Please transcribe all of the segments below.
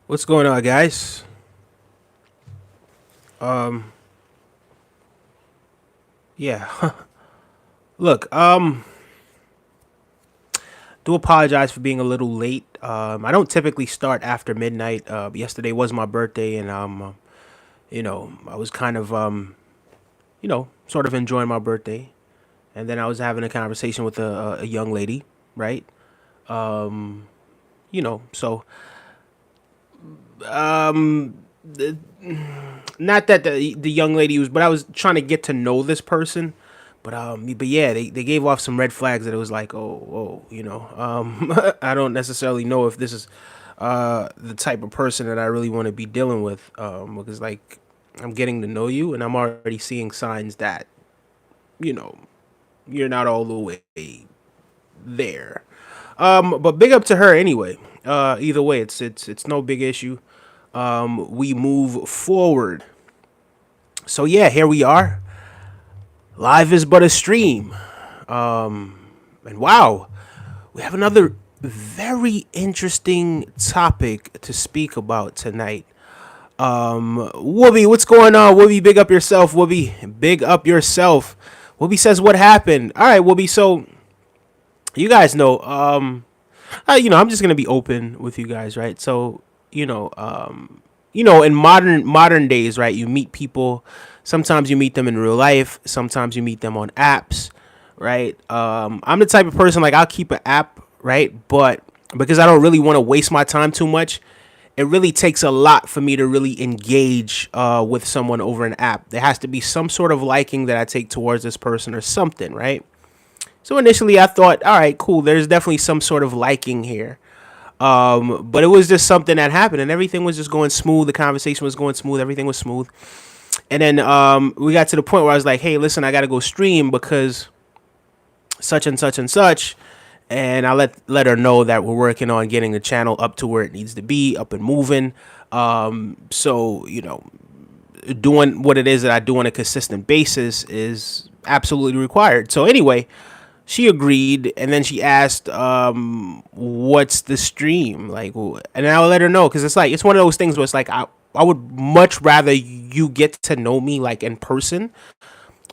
What's going on, guys? Um, yeah. Look, do apologize for being a little late. I don't typically start after midnight. Yesterday was my birthday, and I was kind of sort of enjoying my birthday, and then I was having a conversation with a young lady, right? Um, so th- not that the young lady was, but I was trying to get to know this person. But yeah, they gave off some red flags that it was like, I don't necessarily know if this is the type of person that I really want to be dealing with, because like I'm getting to know you and I'm already seeing signs that you know you're not all the way there. But big up to her anyway. Either way, it's no big issue. We move forward. So yeah, here we are. Live is but a stream. And wow, we have another very interesting topic to speak about tonight. Whoopi, what's going on? Whoopi, big up yourself. Whoopi, big up yourself. Whoopi says, "What happened?" All right, Whoopi. So you guys know, I'm just gonna be open with you guys, right? So in modern days, right? You meet people. Sometimes you meet them in real life. Sometimes you meet them on apps, right? I'm the type of person like I'll keep an app, right? But because I don't really want to waste my time too much, it really takes a lot for me to really engage with someone over an app. There has to be some sort of liking that I take towards this person or something, right? So initially I thought, all right, cool. There's definitely some sort of liking here. But it was just something that happened and everything was just going smooth. The conversation was going smooth. Everything was smooth. And then we got to the point where I was like, hey, listen, I got to go stream because such and such and such. And I let her know that we're working on getting the channel up to where it needs to be, up and moving. So, doing what it is that I do on a consistent basis is absolutely required. So anyway, she agreed, and then she asked, "What's the stream like?" And I'll let her know because it's one of those things where it's like I would much rather you get to know me like in person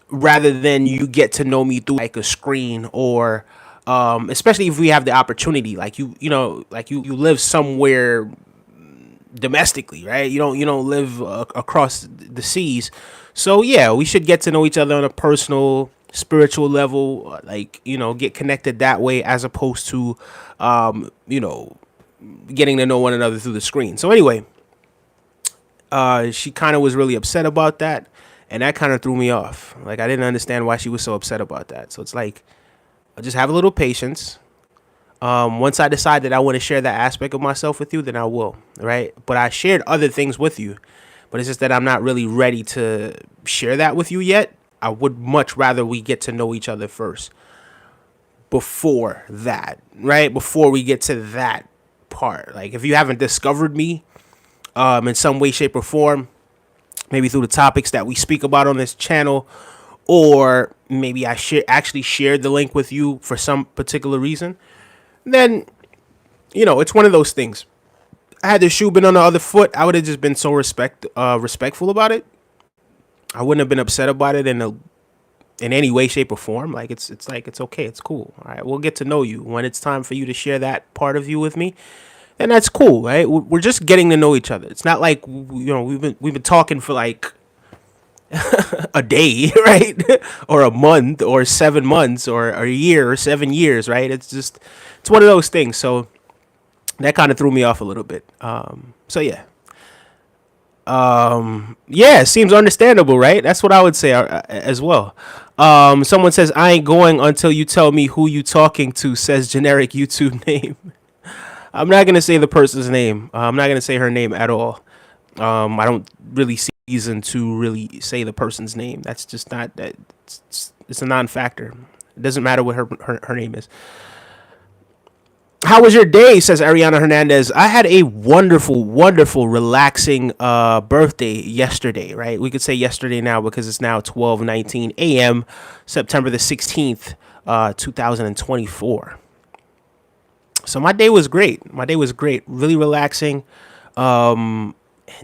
rather than you get to know me through like a screen or especially if we have the opportunity like you live somewhere domestically, right? You don't live across the seas. So yeah, we should get to know each other on a personal spiritual level, like get connected that way as opposed to getting to know one another through the screen. So anyway, she kind of was really upset about that, and that kind of threw me off. Like I didn't understand why she was so upset about that. So it's like I'll just have a little patience. Once I decide that I want to share that aspect of myself with you, then I will, right? But I shared other things with you, but it's just that I'm not really ready to share that with you yet. I would much rather we get to know each other first before that, right? Before we get to that part. Like if you haven't discovered me in some way, shape, or form, maybe through the topics that we speak about on this channel, or maybe I actually shared the link with you for some particular reason, then it's one of those things. I had the shoe been on the other foot, I would have just been so respectful about it. I wouldn't have been upset about it in any way, shape, or form. Like it's like it's okay, it's cool. All right, we'll get to know you when it's time for you to share that part of you with me, and that's cool, right? We're just getting to know each other. It's not like we've been talking for like a day, right? Or a month, or 7 months, or a year, or 7 years, right? It's one of those things. So that kind of threw me off a little bit. So yeah, yeah, it seems understandable, right? That's what I would say as well. Someone says I ain't going until you tell me who you talking to. Says generic YouTube name. I'm not gonna say the person's name. I'm not gonna say her name at all. I don't really see reason to really say the person's name. That's just not that. It's a non-factor. It doesn't matter what her name is. How was your day? Says Ariana Hernandez. I had a wonderful, wonderful, relaxing birthday yesterday. Right, we could say yesterday now because it's now 12:19 a.m. September the 16th, 2024. So my day was great. My day was great. Really relaxing. And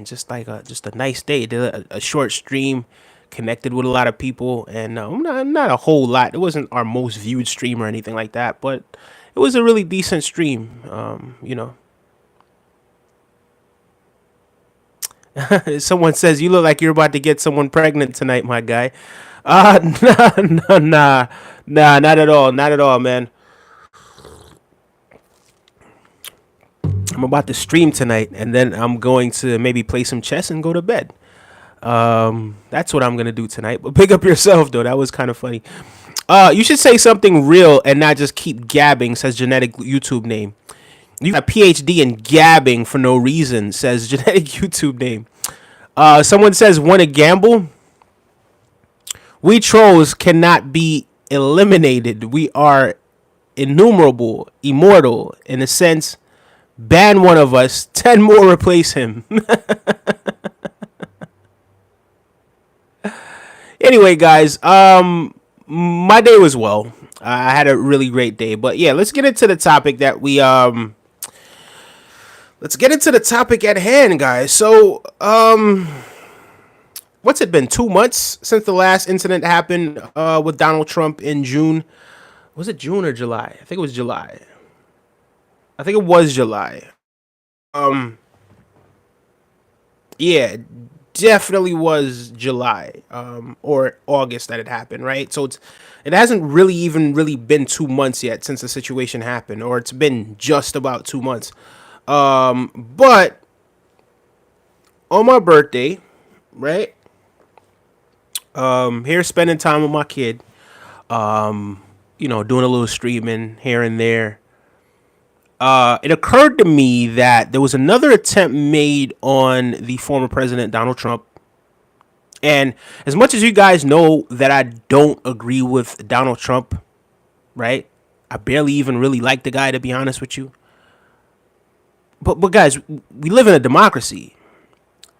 just a nice day. Did a short stream, connected with a lot of people, and not a whole lot. It wasn't our most viewed stream or anything like that, but it was a really decent stream. Someone says you look like you're about to get someone pregnant tonight, my guy. Nah, not at all, not at all, man. I'm about to stream tonight, and then I'm going to maybe play some chess and go to bed. That's what I'm gonna do tonight. But pick up yourself, though. That was kind of funny. You should say something real and not just keep gabbing. Says genetic YouTube name. You got a PhD in gabbing for no reason. Says genetic YouTube name. Someone says want to gamble. We trolls cannot be eliminated. We are innumerable, immortal in a sense. Ban one of us, 10 more replace him. Anyway, guys, my day was well. I had a really great day. But yeah, let's get into the topic that we let's get into the topic at hand, guys. So, what's it been? 2 months since the last incident happened with Donald Trump in June. Was it June or July? I think it was July. I think it was July. Um, yeah, definitely was July or August that it happened, right? So it hasn't really even really been 2 months yet since the situation happened, or it's been just about 2 months. But on my birthday, right? Here spending time with my kid. Doing a little streaming here and there. It occurred to me that there was another attempt made on the former president, Donald Trump. And as much as you guys know that I don't agree with Donald Trump, right? I barely even really like the guy, to be honest with you. But guys, we live in a democracy.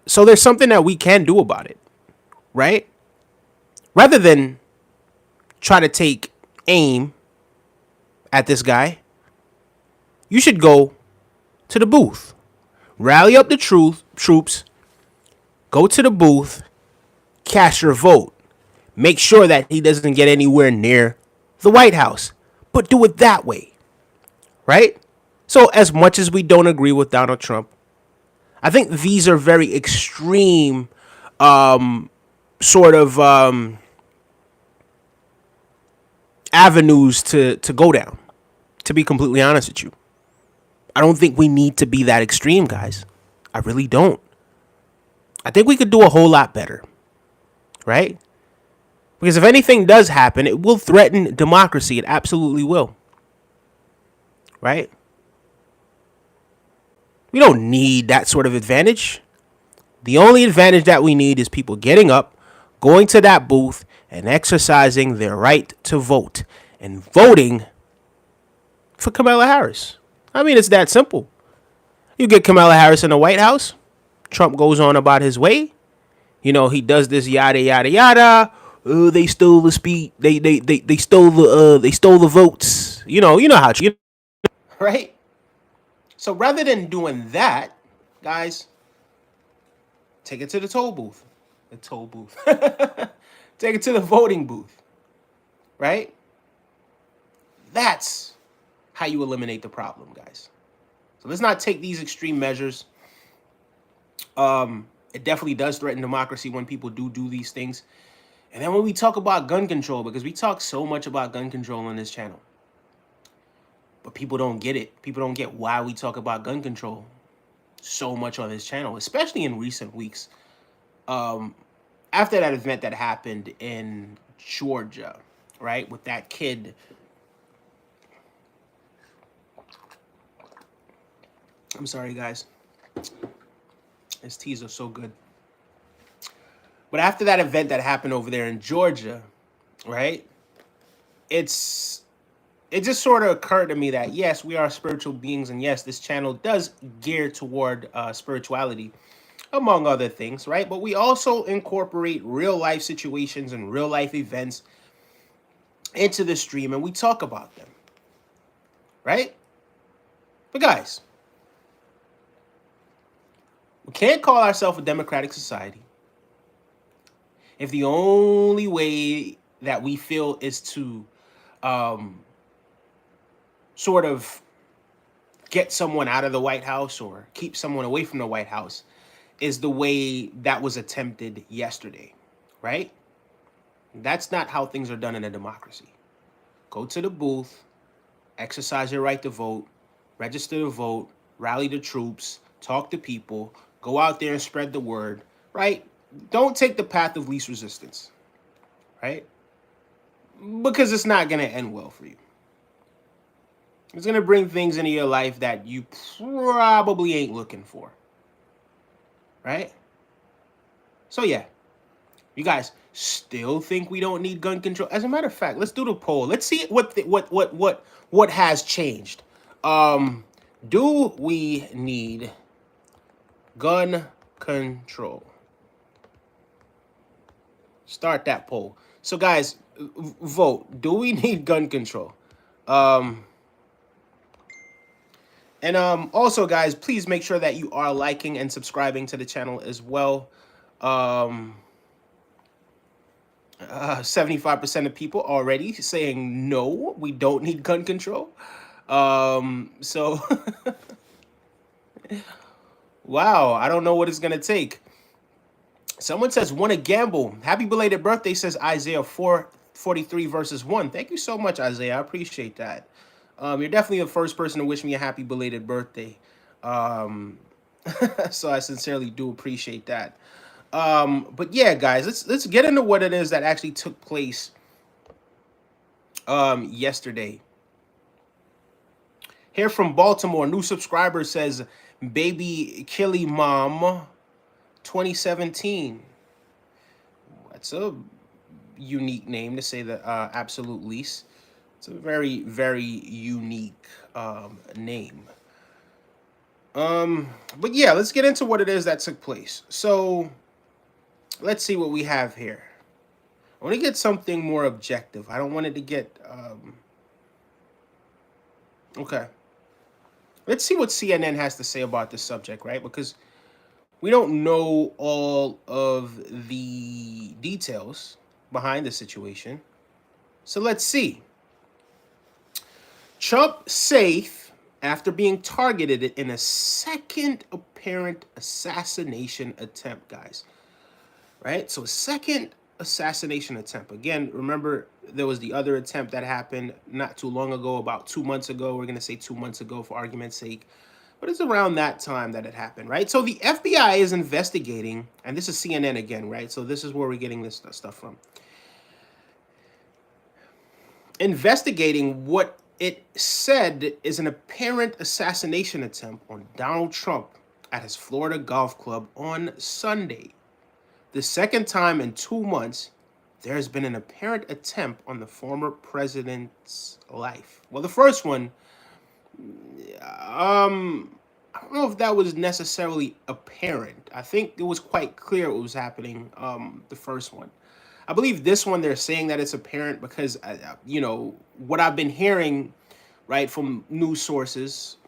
So there's something that we can do about it, right? Rather than try to take aim at this guy, you should go to the booth, rally up the troops, go to the booth, cast your vote. Make sure that he doesn't get anywhere near the White House, but do it that way, right? So as much as we don't agree with Donald Trump, I think these are very extreme sort of avenues to go down, to be completely honest with you. I don't think we need to be that extreme, guys. I really don't. I think we could do a whole lot better, right? Because if anything does happen, it will threaten democracy. It absolutely will, right? We don't need that sort of advantage. The only advantage that we need is people getting up, going to that booth, and exercising their right to vote and voting for Kamala Harris. I mean, it's that simple. You get Kamala Harris in the White House. Trump goes on about his way. He does this yada yada yada. They stole the speech. They stole the votes. You know how right? So rather than doing that, guys, take it to the toll booth. The toll booth. Take it to the voting booth. Right? That's how you eliminate the problem, guys. So let's not take these extreme measures. It definitely does threaten democracy when people do these things. And then when we talk about gun control, because we talk so much about gun control on this channel, but people don't get it. People don't get why we talk about gun control so much on this channel, especially in recent weeks. After that event that happened in Georgia, right, with that kid. I'm sorry, guys. His teas are so good. But after that event that happened over there in Georgia, right, it just sort of occurred to me that, yes, we are spiritual beings, and yes, this channel does gear toward spirituality, among other things, right? But we also incorporate real life situations and real life events into the stream, and we talk about them, right? But guys, We can't call ourselves a democratic society if the only way that we feel is to um, sort of get someone out of the White House or keep someone away from the White House is the way that was attempted yesterday, right? That's not how things are done in a democracy. Go to the booth, exercise your right to vote, register to vote, rally the troops, talk to people, go out there and spread the word, right? Don't take the path of least resistance, right? Because it's not going to end well for you. It's going to bring things into your life that you probably ain't looking for, right? So yeah, you guys still think we don't need gun control? As a matter of fact, let's do the poll. Let's see what has changed. Do we need gun control? Start that poll. So guys, vote. Do we need gun control? And also, guys, please make sure that you are liking and subscribing to the channel as well. 75% of people already saying no, we don't need gun control. So, wow, I don't know what it's going to take. Someone says, want to gamble. Happy belated birthday, says Isaiah 4:43 verses 1. Thank you so much, Isaiah. I appreciate that. You're definitely the first person to wish me a happy belated birthday. So I sincerely do appreciate that. But yeah, guys, let's get into what it is that actually took place yesterday. Here from Baltimore, new subscriber says, Baby Killy Mom 2017. That's a unique name, to say the absolute least. It's a very, very unique name. But yeah, let's get into what it is that took place. So let's see what we have here. I want to get something more objective. I don't want it to get okay. Let's see what CNN has to say about this subject, right? Because we don't know all of the details behind the situation. So let's see. Trump safe after being targeted in a second apparent assassination attempt, guys. Right? So a second assassination attempt. Again, remember, there was the other attempt that happened not too long ago, about 2 months ago. We're going to say 2 months ago for argument's sake. But it's around that time that it happened, right? So the FBI is investigating, and this is CNN again, right? So this is where we're getting this stuff from. Investigating what it said is an apparent assassination attempt on Donald Trump at his Florida golf club on Sunday. The second time in 2 months, there has been an apparent attempt on the former president's life. Well, the first one, I don't know if that was necessarily apparent. I think it was quite clear what was happening, the first one. I believe this one, they're saying that it's apparent because, what I've been hearing, right, from news sources,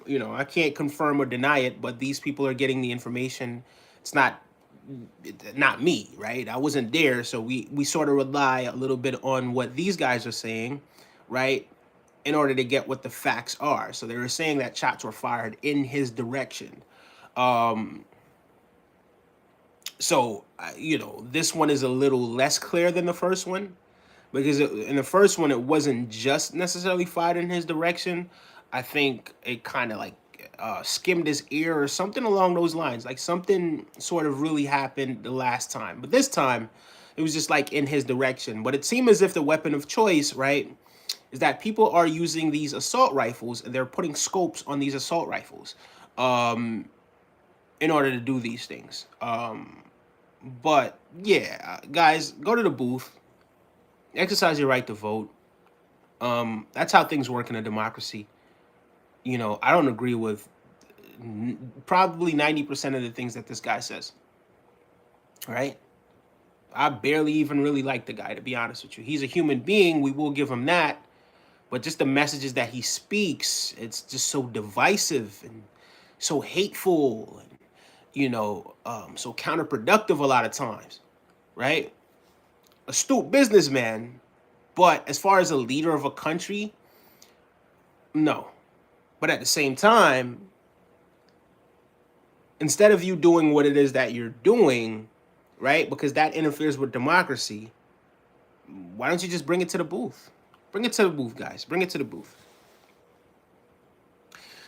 I can't confirm or deny it, but these people are getting the information. It's not me, right? I wasn't there, so we sort of rely a little bit on what these guys are saying, right, in order to get what the facts are. So they were saying that shots were fired in his direction. So, this one is a little less clear than the first one, because in the first one, it wasn't just necessarily fired in his direction. I think it kind of like skimmed his ear or something along those lines. Like something sort of really happened the last time. But this time, it was just like in his direction. But it seemed as if the weapon of choice, right, is that people are using these assault rifles, and they're putting scopes on these assault rifles in order to do these things. But yeah, guys, go to the booth, exercise your right to vote. That's how things work in a democracy. I don't agree with probably 90% of the things that this guy says. Right? I barely even really like the guy, to be honest with you. He's a human being. We will give him that. But just the messages that he speaks, it's just so divisive and so hateful. so counterproductive a lot of times, right? Astute businessman, but as far as a leader of a country, no. But at the same time, instead of you doing what it is that you're doing, right? Because that interferes with democracy, why don't you just bring it to the booth? Bring it to the booth, guys. Bring it to the booth.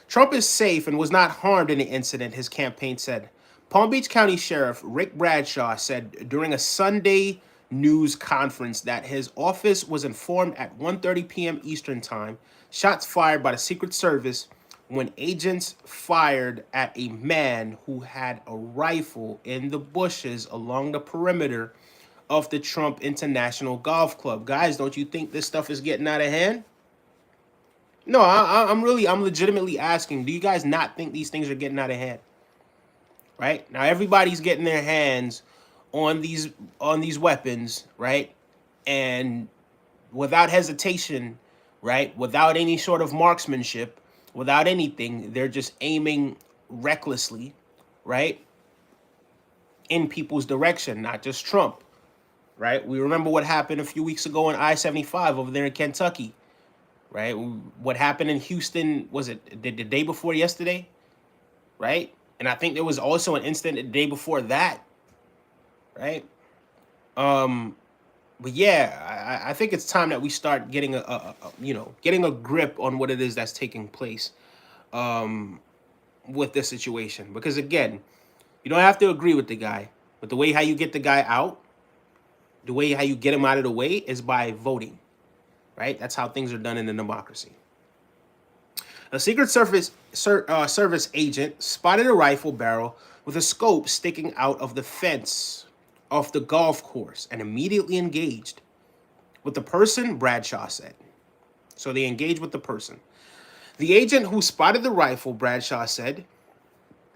Trump is safe and was not harmed in the incident, his campaign said. Palm Beach County Sheriff Rick Bradshaw said during a Sunday news conference that his office was informed at 1:30 p.m. Eastern Time, shots fired by the Secret Service when agents fired at a man who had a rifle in the bushes along the perimeter of the Trump International Golf Club. Guys, don't you think this stuff is getting out of hand? No, I'm legitimately asking. Do you guys not think these things are getting out of hand? Right now, everybody's getting their hands on these weapons, right? And without hesitation, right? Without any sort of marksmanship, without anything, they're just aiming recklessly, right? In people's direction, not just Trump, right? We remember what happened a few weeks ago on I-75 over there in Kentucky, right? What happened in Houston, was it the day before yesterday, right? And I think there was also an incident the day before that, right? But yeah, I think it's time that we start getting getting a grip on what it is that's taking place with this situation. Because again, you don't have to agree with the guy, but the way how you get the guy out, the way how you get him out of the way is by voting, right? That's how things are done in a democracy. A Secret Service agent spotted a rifle barrel with a scope sticking out of the fence of the golf course and immediately engaged with the person, Bradshaw said. So they engaged with the person. The agent who spotted the rifle, Bradshaw said,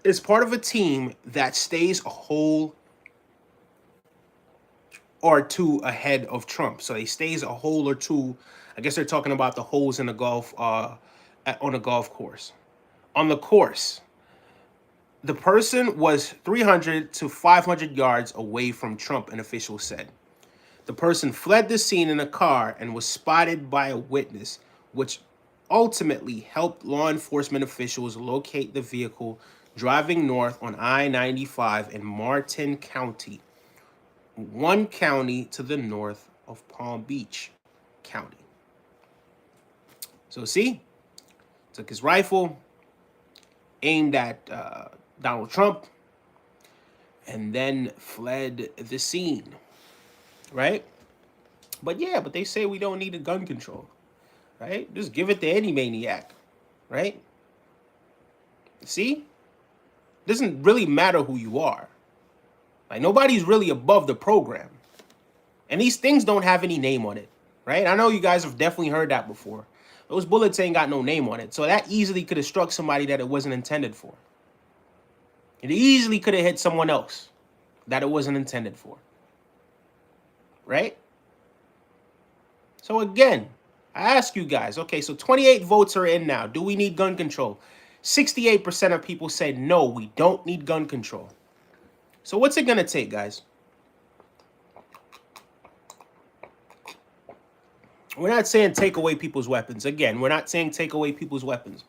is part of a team that stays a hole or two ahead of Trump. So he stays a hole or two. I guess they're talking about the holes in the golf on a golf course. On the course, the person was 300 to 500 yards away from Trump, an official said. The person fled the scene in a car and was spotted by a witness, which ultimately helped law enforcement officials locate the vehicle driving north on I-95 in Martin County, one county to the north of Palm Beach County. So see, took his rifle, aimed at Donald Trump, and then fled the scene, right? But yeah, but they say we don't need a gun control, right? Just give it to any maniac, right? See? Doesn't really matter who you are. Like, nobody's really above the program. And these things don't have any name on it, right? I know you guys have definitely heard that before. Those bullets ain't got no name on it. So that easily could have struck somebody that it wasn't intended for. It easily could have hit someone else that it wasn't intended for. Right? So again, I ask you guys, okay, so 28 votes are in now. Do we need gun control? 68% of people said no, we don't need gun control. So what's it going to take, guys? We're not saying take away people's weapons. Again, we're not saying take away people's weapons.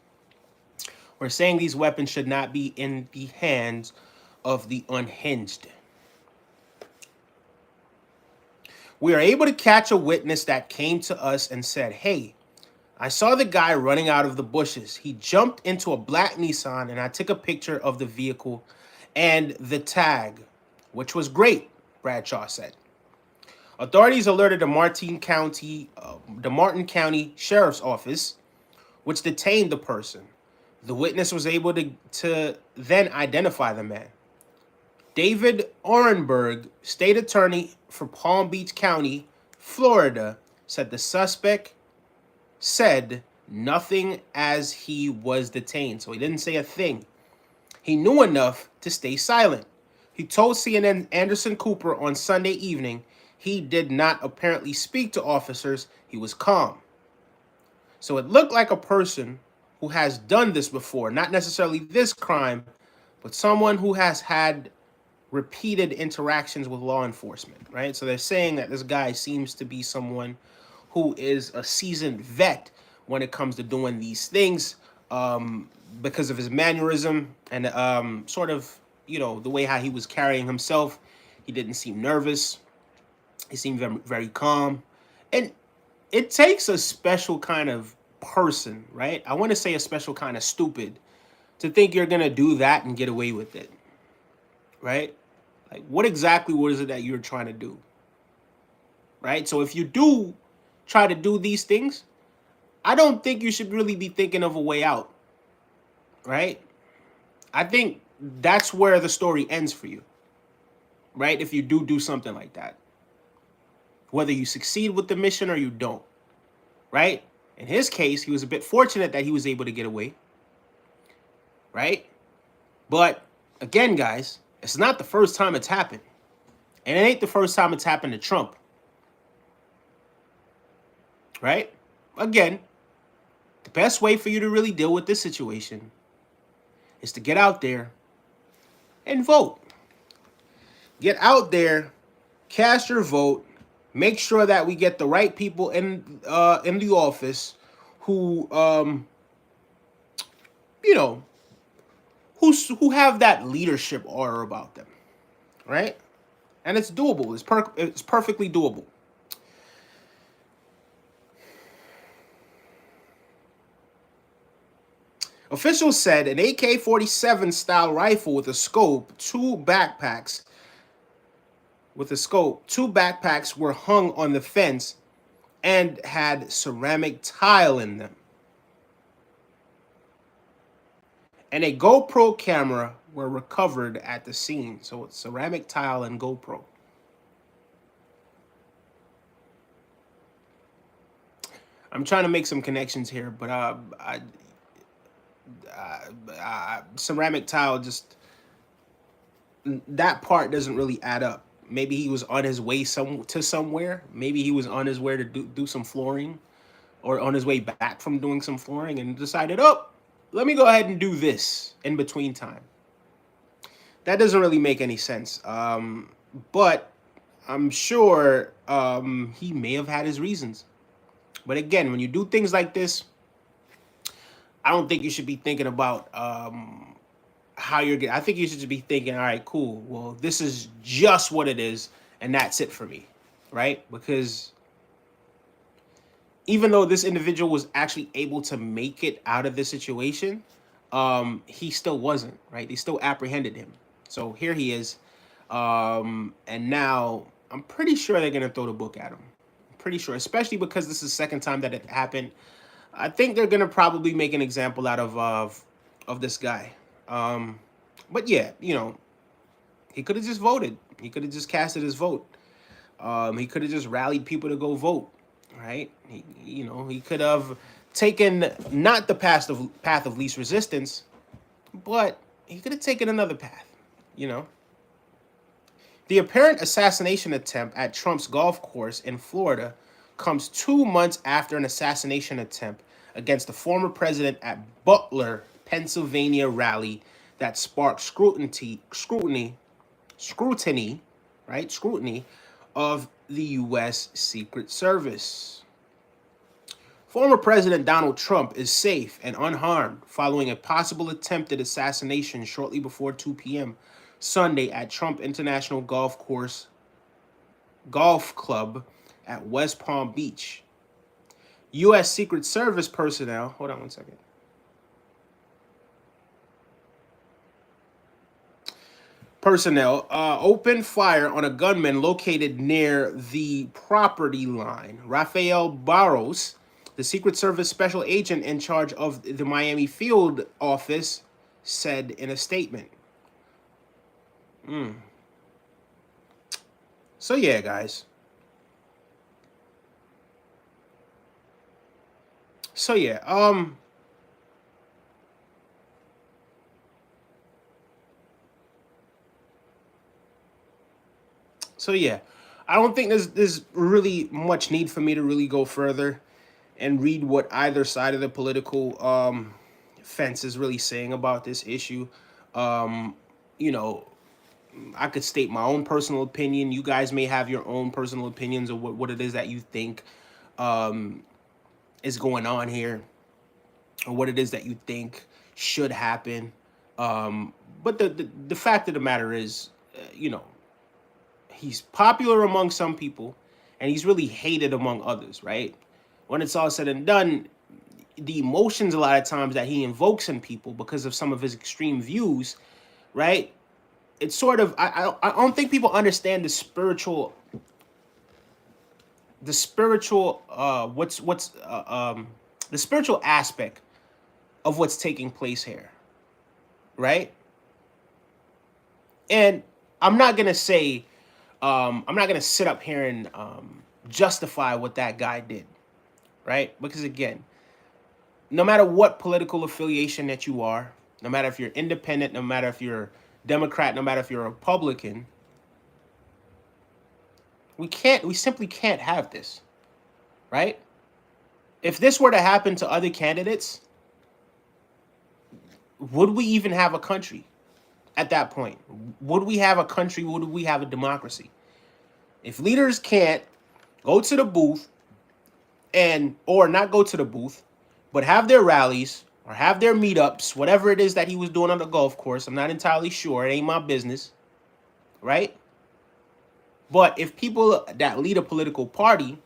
We're saying these weapons should not be in the hands of the unhinged. We are able to catch a witness that came to us and said, hey, I saw the guy running out of the bushes. He jumped into a black Nissan and I took a picture of the vehicle and the tag, which was great, Bradshaw said. Authorities alerted the Martin County Sheriff's Office, which detained the person. The witness was able to then identify the man. David Orenberg, state attorney for Palm Beach County, Florida, said the suspect said nothing as he was detained. So he didn't say a thing. He knew enough to stay silent. He told CNN Anderson Cooper on Sunday evening he did not apparently speak to officers. He was calm. So it looked like a person who has done this before, not necessarily this crime, but someone who has had repeated interactions with law enforcement, right? So they're saying that this guy seems to be someone who is a seasoned vet when it comes to doing these things, because of his mannerism and sort of, the way how he was carrying himself. He didn't seem nervous. He seemed very, very calm. And it takes a special kind of person, right? I want to say a special kind of stupid to think you're going to do that and get away with it, right? Like, what exactly was it that you're trying to do, right? So if you do try to do these things, I don't think you should really be thinking of a way out, right? I think that's where the story ends for you, right? If you do something like that, whether you succeed with the mission or you don't, right? In his case, he was a bit fortunate that he was able to get away, right? But again, guys, it's not the first time it's happened. And it ain't the first time it's happened to Trump, right? Again, the best way for you to really deal with this situation is to get out there and vote. Get out there, cast your vote, make sure that we get the right people in the office who who have that leadership aura about them, right? And it's doable. It's perfectly doable. Officials said an AK-47 style rifle with a scope, two backpacks were hung on the fence and had ceramic tile in them. And a GoPro camera were recovered at the scene. So it's ceramic tile and GoPro. I'm trying to make some connections here, but ceramic tile, just that part doesn't really add up. Maybe he was on his way to somewhere. Maybe he was on his way to do some flooring, or on his way back from doing some flooring, and decided, oh, let me go ahead and do this in between time. That doesn't really make any sense. But I'm sure he may have had his reasons. But again, when you do things like this, I don't think you should be thinking about how you're getting. I think you should just be thinking, all right, cool. Well, this is just what it is, and that's it for me, right? Because even though this individual was actually able to make it out of this situation, he still wasn't, right? They still apprehended him. So here he is. And now I'm pretty sure they're going to throw the book at him. I'm pretty sure, especially because this is the second time that it happened. I think they're going to probably make an example out of this guy. But yeah, he could have just voted. He could have just casted his vote. He could have just rallied people to go vote. Right? He could have taken not the path of least resistance, but he could have taken another path. The apparent assassination attempt at Trump's golf course in Florida comes 2 months after an assassination attempt against the former president at Butler, Pennsylvania rally that sparked scrutiny of the U.S. Secret Service. Former President Donald Trump is safe and unharmed following a possible attempted assassination shortly before 2 p.m. Sunday at Trump International Golf Club at West Palm Beach. U.S. Secret Service personnel, hold on one second. Personnel opened fire on a gunman located near the property line. Rafael Barros, the Secret Service special agent in charge of the Miami field office, said in a statement. So yeah, guys. So yeah, I don't think there's really much need for me to really go further and read what either side of the political fence is really saying about this issue. You know, I could state my own personal opinion. You guys may have your own personal opinions of what it is that you think is going on here, or what it is that you think should happen. But the fact of the matter is, you know, he's popular among some people, and he's really hated among others, right? When it's all said and done, the emotions a lot of times that he invokes in people because of some of his extreme views, right? It's sort of I don't think people understand the spiritual aspect of what's taking place here, right? And I'm not gonna say I'm not gonna sit up here and justify what that guy did, right? Because again, no matter what political affiliation that you are, no matter if you're independent, no matter if you're Democrat, no matter if you're a Republican, we simply can't have this, right? If this were to happen to other candidates, would we even have a country at that point? Would we have a country? Would we have a democracy? If leaders can't go to the booth or not go to the booth, but have their rallies or have their meetups, whatever it is that he was doing on the golf course, I'm not entirely sure. It ain't my business, right? But if people that lead a political party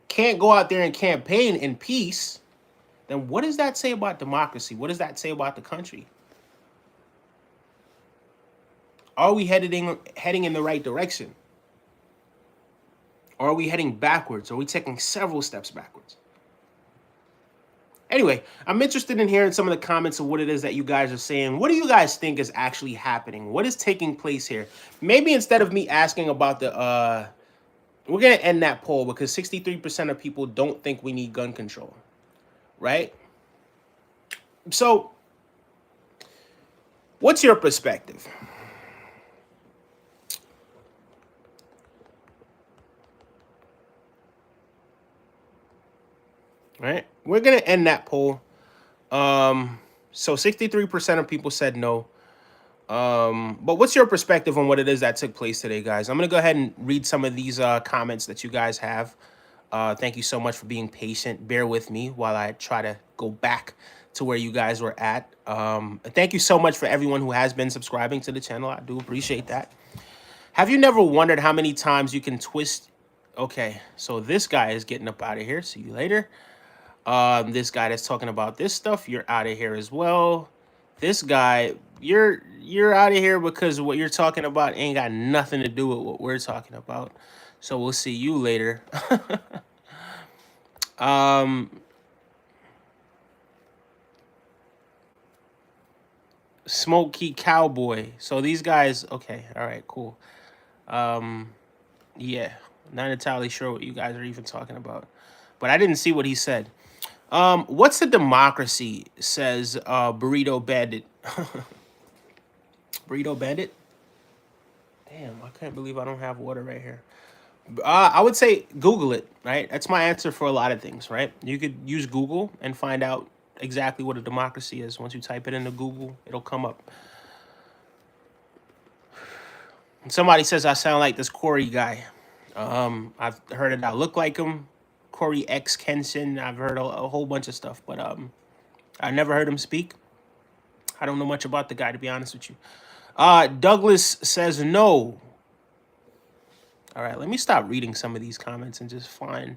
can't go out there and campaign in peace, then what does that say about democracy? What does that say about the country? Are we heading in the right direction? Or are we heading backwards? Are we taking several steps backwards? Anyway, I'm interested in hearing some of the comments of what it is that you guys are saying. What do you guys think is actually happening? What is taking place here? Maybe instead of me asking about we're going to end that poll because 63% of people don't think we need gun control, right? So, what's your perspective? Right? We're going to end that poll. So 63% of people said no. But what's your perspective on what it is that took place today, guys? I'm going to go ahead and read some of these comments that you guys have. Thank you so much for being patient. Bear with me while I try to go back to where you guys were at. Thank you so much for everyone who has been subscribing to the channel. I do appreciate that. Have you never wondered how many times you can twist? Okay, so this guy is getting up out of here. See you later. This guy that's talking about this stuff, you're out of here as well. This guy, you're out of here because what you're talking about ain't got nothing to do with what we're talking about. So we'll see you later. Smoky Cowboy. So these guys, okay, all right, cool. Yeah, not entirely sure what you guys are even talking about, but I didn't see what he said. What's a democracy? Says Burrito Bandit. Burrito Bandit? Damn, I can't believe I don't have water right here. I would say Google it, right? That's my answer for a lot of things, right? You could use Google and find out exactly what a democracy is. Once you type it into Google, it'll come up. Somebody says I sound like this Corey guy. I've heard it. I look like him. Corey X Kenson. I've heard a whole bunch of stuff, but I never heard him speak. I don't know much about the guy, to be honest with you. Douglas says no. All right, let me stop reading some of these comments and just find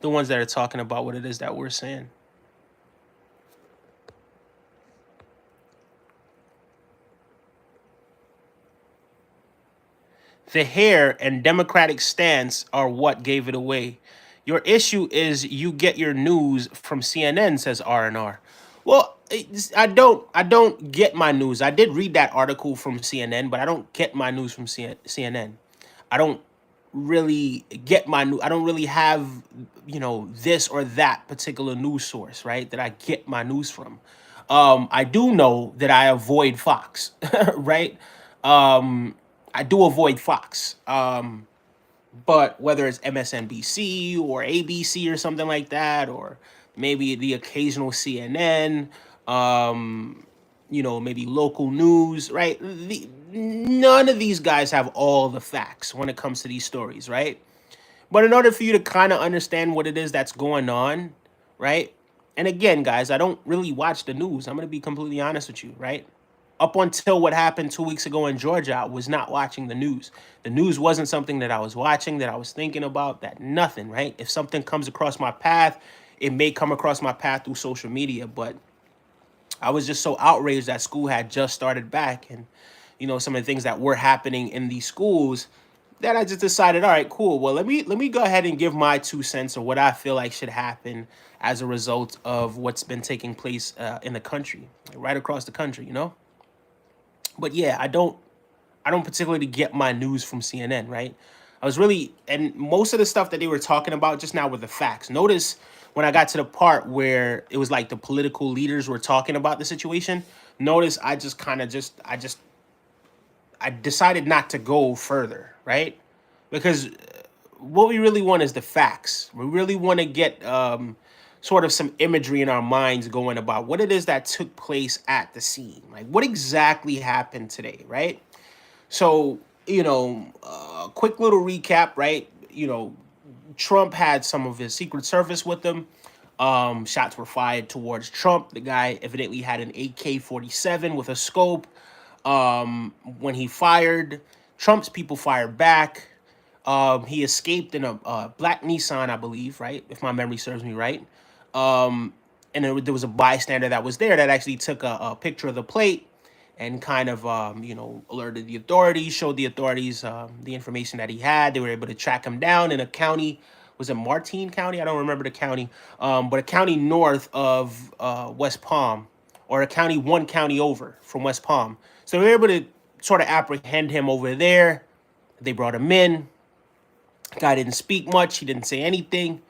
the ones that are talking about what it is that we're saying. The hair and Democratic stance are what gave it away. Your issue is you get your news from CNN, says R&R. Well, I don't get my news. I did read that article from CNN, but I don't get my news from CNN. I don't really get my news. I don't really have, this or that particular news source, right, that I get my news from. I do know that I avoid Fox, right? I do avoid Fox. But whether it's MSNBC or ABC or something like that, or maybe the occasional CNN, maybe local news, right? None of these guys have all the facts when it comes to these stories, right? But in order for you to kind of understand what it is that's going on, right? And again, guys, I don't really watch the news. I'm going to be completely honest with you, right? Up until what happened 2 weeks ago in Georgia, I was not watching the news. The news wasn't something that I was watching, that I was thinking about, that nothing, right? If something comes across my path, it may come across my path through social media, but I was just so outraged that school had just started back, and some of the things that were happening in these schools, that I just decided, all right, cool. Well, let me go ahead and give my 2 cents, or what I feel like should happen as a result of what's been taking place in the country, like right across the country. But yeah, I don't particularly get my news from CNN, right? I was really, and most of the stuff that they were talking about just now were the facts. Notice when I got to the part where it was like the political leaders were talking about the situation. Notice I just kind of I decided not to go further, right? Because what we really want is the facts. We really want to get sort of some imagery in our minds going about what it is that took place at the scene. Like, what exactly happened today, right? So, quick little recap, right? Trump had some of his Secret Service with him. Shots were fired towards Trump. The guy evidently had an AK-47 with a scope. When he fired, Trump's people fired back. He escaped in a black Nissan, I believe, right? If my memory serves me right. And there was a bystander that was there that actually took a picture of the plate and kind of, alerted the authorities, showed the authorities the information that he had. They were able to track him down in a county. Was it Martin County? I don't remember the county, but a county north of West Palm, or a county one county over from West Palm. So they were able to sort of apprehend him over there. They brought him in. Guy didn't speak much. He didn't say anything.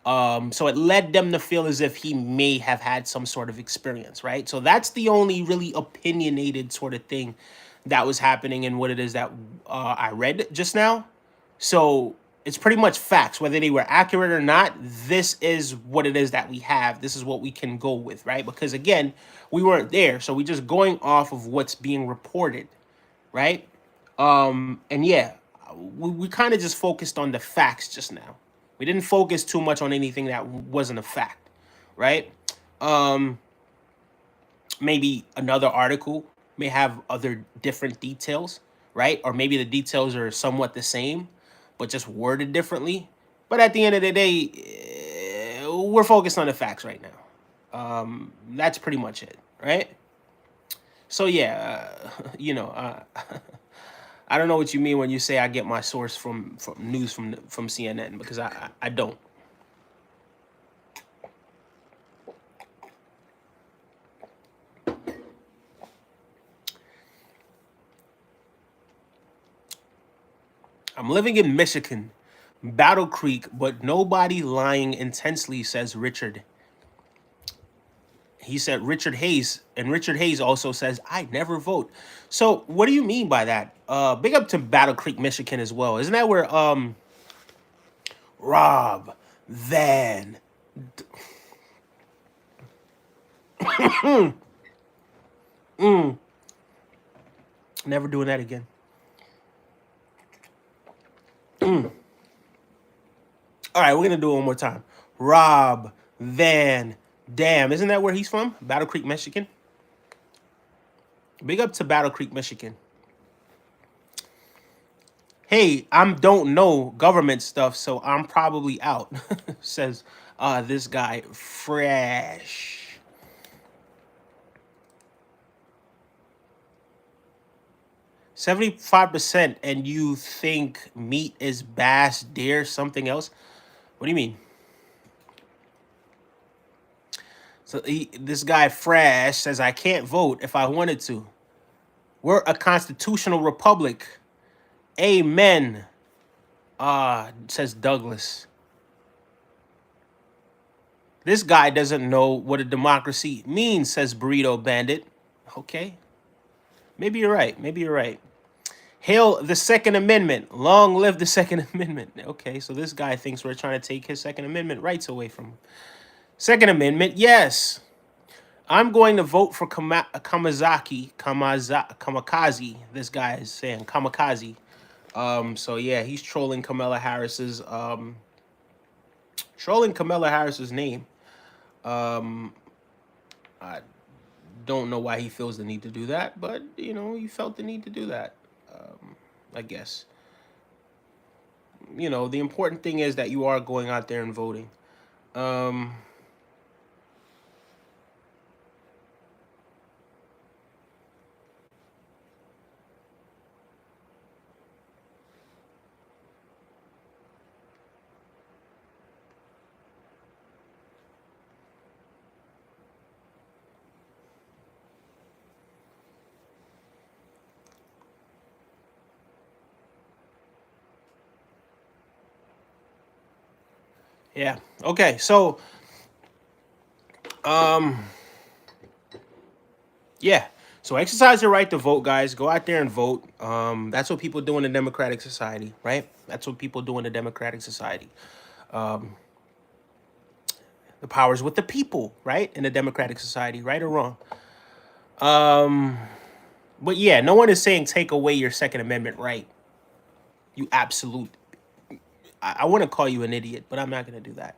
So it led them to feel as if he may have had some sort of experience, right? So that's the only really opinionated sort of thing that was happening in what it is that I read just now. So it's pretty much facts, whether they were accurate or not. This is what it is that we have. This is what we can go with, right? Because again, we weren't there, so we're just going off of what's being reported, right? And yeah, we kind of just focused on the facts just now. We didn't focus too much on anything that wasn't a fact, right? Maybe another article may have other different details, right? Or maybe the details are somewhat the same, but just worded differently. But at the end of the day, we're focused on the facts right now. That's pretty much it, right? So yeah, I don't know what you mean when you say I get my source from news from CNN, because I don't. I'm living in Michigan, Battle Creek, but nobody lying intensely, says Richard. He said Richard Hayes, and Richard Hayes also says, I never vote. So what do you mean by that? Big up to Battle Creek, Michigan as well. Isn't that where Rob Van never doing that again. All right, we're gonna do it one more time. Rob Van Dam. Isn't that where he's from? Battle Creek, Michigan. Big up to Battle Creek, Michigan. Hey, I don't know government stuff, so I'm probably out, says this guy, Fresh. 75%, and you think meat is bass, deer, something else? What do you mean? So this guy Fresh says, I can't vote if I wanted to. We're a constitutional republic. Amen. Says Douglas. This guy doesn't know what a democracy means, says Burrito Bandit. Okay. Maybe you're right. Maybe you're right. Hail the Second Amendment. Long live the Second Amendment. Okay, so this guy thinks we're trying to take his Second Amendment rights away from him. Second Amendment, yes. I'm going to vote for Kamikaze. This guy is saying Kamikaze. So yeah, he's trolling Kamala Harris's name. Um, I don't know why he feels the need to do that, but he felt the need to do that. I guess. The important thing is that you are going out there and voting. Um, yeah. Okay. So, um, yeah. So exercise your right to vote, guys. Go out there and vote. That's what people do in a democratic society, right? That's what people do in a democratic society. Um, the power's with the people, right? In a democratic society, right or wrong. Um, but yeah, no one is saying take away your Second Amendment right. You absolute. I want to call you an idiot, but I'm not going to do that.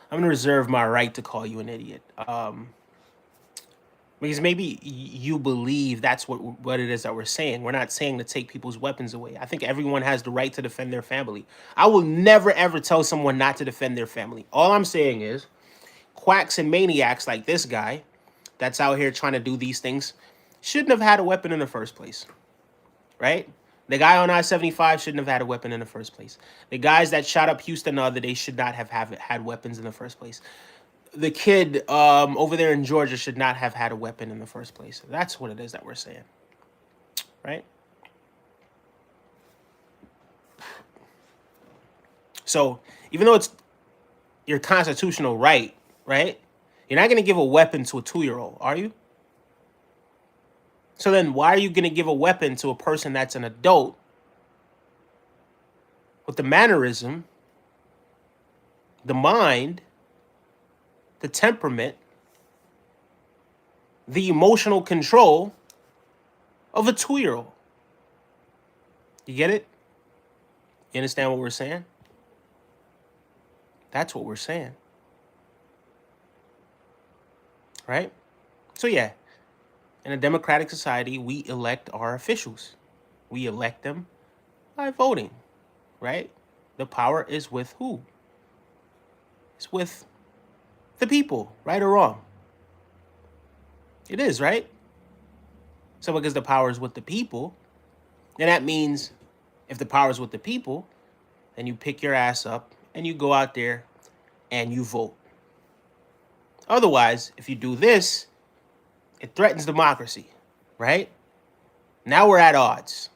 I'm going to reserve my right to call you an idiot. Because maybe you believe that's what it is that we're saying. We're not saying to take people's weapons away. I think everyone has the right to defend their family. I will never ever tell someone not to defend their family. All I'm saying is quacks and maniacs like this guy that's out here trying to do these things shouldn't have had a weapon in the first place, right? The guy on I-75 shouldn't have had a weapon in the first place. The guys that shot up Houston the other day should not have had weapons in the first place. The kid over there in Georgia should not have had a weapon in the first place. That's what it is that we're saying, right? So even though it's your constitutional right, right? You're not going to give a weapon to a 2-year-old, are you? So then why are you going to give a weapon to a person that's an adult with the mannerism, the mind, the temperament, the emotional control of a 2-year-old? You get it? You understand what we're saying? That's what we're saying. Right? So yeah, in a democratic society, we elect our officials. We elect them by voting, right? The power is with who? It's with the people, right or wrong? It is, right? So because the power is with the people, then that means if the power is with the people, then you pick your ass up and you go out there and you vote. Otherwise, if you do this, it threatens democracy, right? Now we're at odds.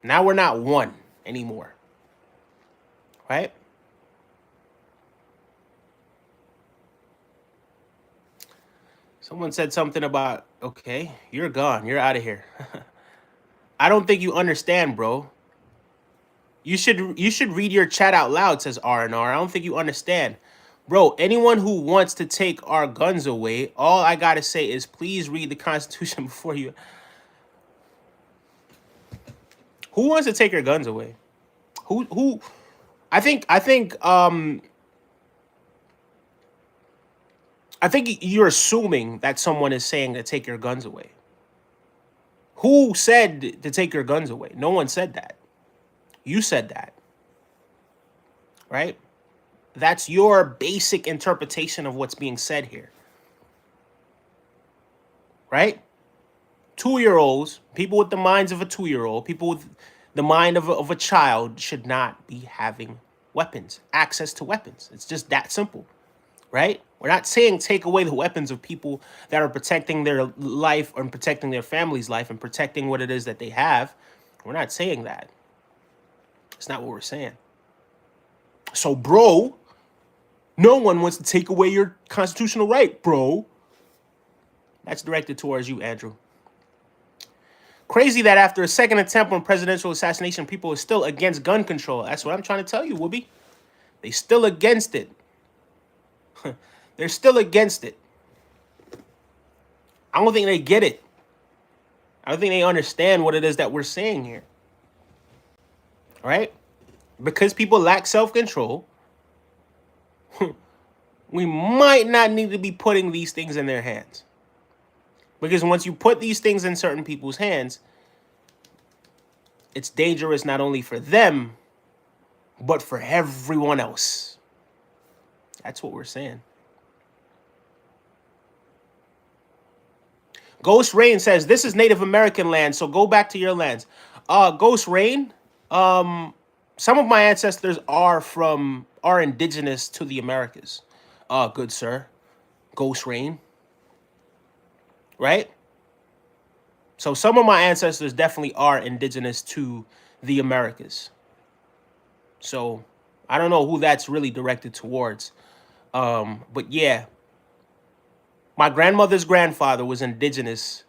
Now we're not one anymore, right? Someone said something about, okay, you're gone. You're out of here. I don't think you understand, bro. You should read your chat out loud, says R&R. I don't think you understand. Bro, anyone who wants to take our guns away, all I got to say is please read the Constitution before you... Who wants to take your guns away? Who I think you're assuming that someone is saying to take your guns away. Who said to take your guns away? No one said that. You said that. Right? That's your basic interpretation of what's being said here. Right? 2-year-olds, people with the minds of a 2-year-old, people with the mind of a child should not be having weapons, access to weapons. It's just that simple. Right? We're not saying take away the weapons of people that are protecting their life or protecting their family's life and protecting what it is that they have. We're not saying that. It's not what we're saying. So, bro, no one wants to take away your constitutional right, bro. That's directed towards you, Andrew. Crazy that after a second attempt on presidential assassination, people are still against gun control. That's what I'm trying to tell you, Whoopi. They still against it. They're still against it. I don't think they get it. I don't think they understand what it is that we're saying here. Right? Because people lack self-control, we might not need to be putting these things in their hands. Because once you put these things in certain people's hands, it's dangerous not only for them, but for everyone else. That's what we're saying. Ghost Rain says, this is Native American land, so go back to your lands. Ghost Rain, some of my ancestors are indigenous to the Americas. Good sir. Ghost Rain. Right? So some of my ancestors definitely are indigenous to the Americas. So I don't know who that's really directed towards. But yeah, my grandmother's grandfather was indigenous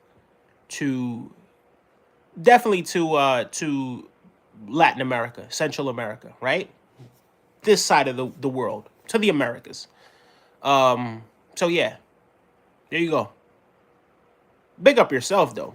to definitely to Latin America, Central America, right? This side of the world, to the Americas. So yeah, there you go. Big up yourself though.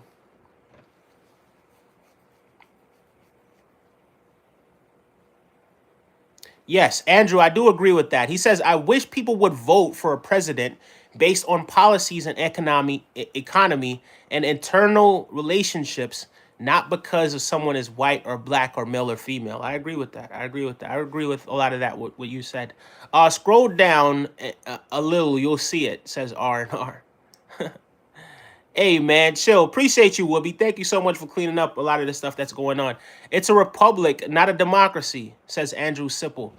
Yes, Andrew, I do agree with that. He says, I wish people would vote for a president based on policies and economy and internal relationships, not because of someone is white or black or male or female. I agree with that. I agree with that. I agree with a lot of that, what you said. Scroll down a little, you'll see it, says R&R. Hey, man, chill. Appreciate you, Whoopi. Thank you so much for cleaning up a lot of the stuff that's going on. It's a republic, not a democracy, says Andrew Sipple.